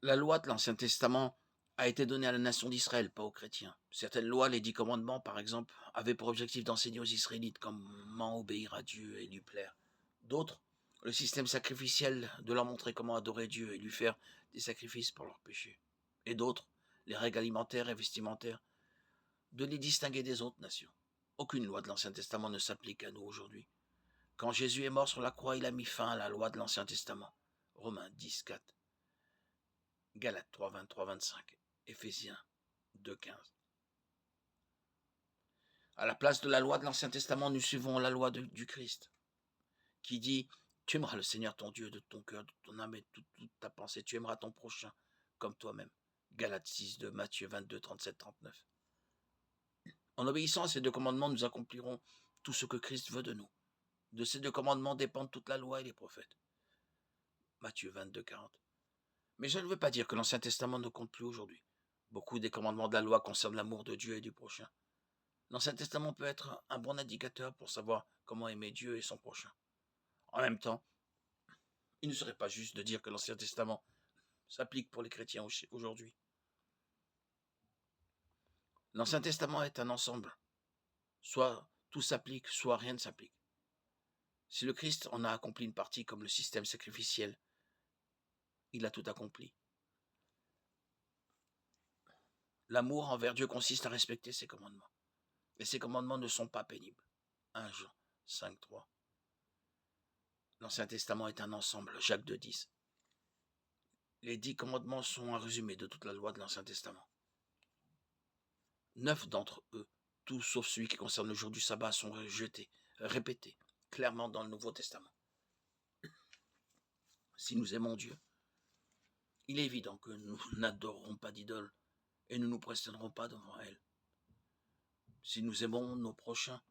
La loi de l'Ancien Testament a été donnée à la nation d'Israël, pas aux chrétiens. Certaines lois, les 10 commandements par exemple, avaient pour objectif d'enseigner aux Israélites comment obéir à Dieu et lui plaire. D'autres, le système sacrificiel de leur montrer comment adorer Dieu et lui faire des sacrifices pour leurs péchés. Et d'autres, les règles alimentaires et vestimentaires, de les distinguer des autres nations. Aucune loi de l'Ancien Testament ne s'applique à nous aujourd'hui. Quand Jésus est mort sur la croix, il a mis fin à la loi de l'Ancien Testament. Romains 10, 4. Galates 3, 23, 25. Éphésiens 2, 15. À la place de la loi de l'Ancien Testament, nous suivons la loi du Christ, qui dit « Tu aimeras le Seigneur ton Dieu de ton cœur, de ton âme et de toute ta pensée. Tu aimeras ton prochain comme toi-même. » Galates 6, 2, Matthieu 22, 37, 39. En obéissant à ces deux commandements, nous accomplirons tout ce que Christ veut de nous. De ces deux commandements dépendent toute la loi et les prophètes. Matthieu 22, 40. Mais je ne veux pas dire que l'Ancien Testament ne compte plus aujourd'hui. Beaucoup des commandements de la loi concernent l'amour de Dieu et du prochain. L'Ancien Testament peut être un bon indicateur pour savoir comment aimer Dieu et son prochain. En même temps, il ne serait pas juste de dire que l'Ancien Testament s'applique pour les chrétiens aujourd'hui. L'Ancien Testament est un ensemble. Soit tout s'applique, soit rien ne s'applique. Si le Christ en a accompli une partie comme le système sacrificiel, il a tout accompli. L'amour envers Dieu consiste à respecter ses commandements. Et ces commandements ne sont pas pénibles. 1 Jean 5, 3. L'Ancien Testament est un ensemble. Jacques 2, 10. Les 10 commandements sont un résumé de toute la loi de l'Ancien Testament. 9 d'entre eux, tous sauf celui qui concerne le jour du sabbat, sont répétés clairement dans le Nouveau Testament. Si nous aimons Dieu, il est évident que nous n'adorerons pas d'idoles et nous ne nous prosternerons pas devant elles. Si nous aimons nos prochains,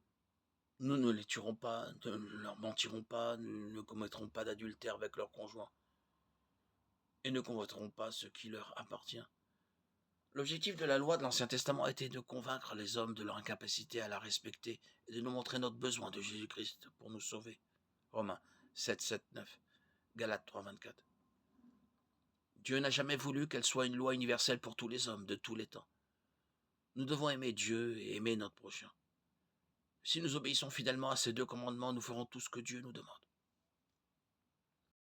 nous ne les tuerons pas, ne leur mentirons pas, ne commettrons pas d'adultère avec leurs conjoints et ne convoiteront pas ce qui leur appartient. L'objectif de la loi de l'Ancien Testament était de convaincre les hommes de leur incapacité à la respecter et de nous montrer notre besoin de Jésus-Christ pour nous sauver. Romains 7, 7, 9, Galates 3, 24. Dieu n'a jamais voulu qu'elle soit une loi universelle pour tous les hommes de tous les temps. Nous devons aimer Dieu et aimer notre prochain. Si nous obéissons fidèlement à ces deux commandements, nous ferons tout ce que Dieu nous demande.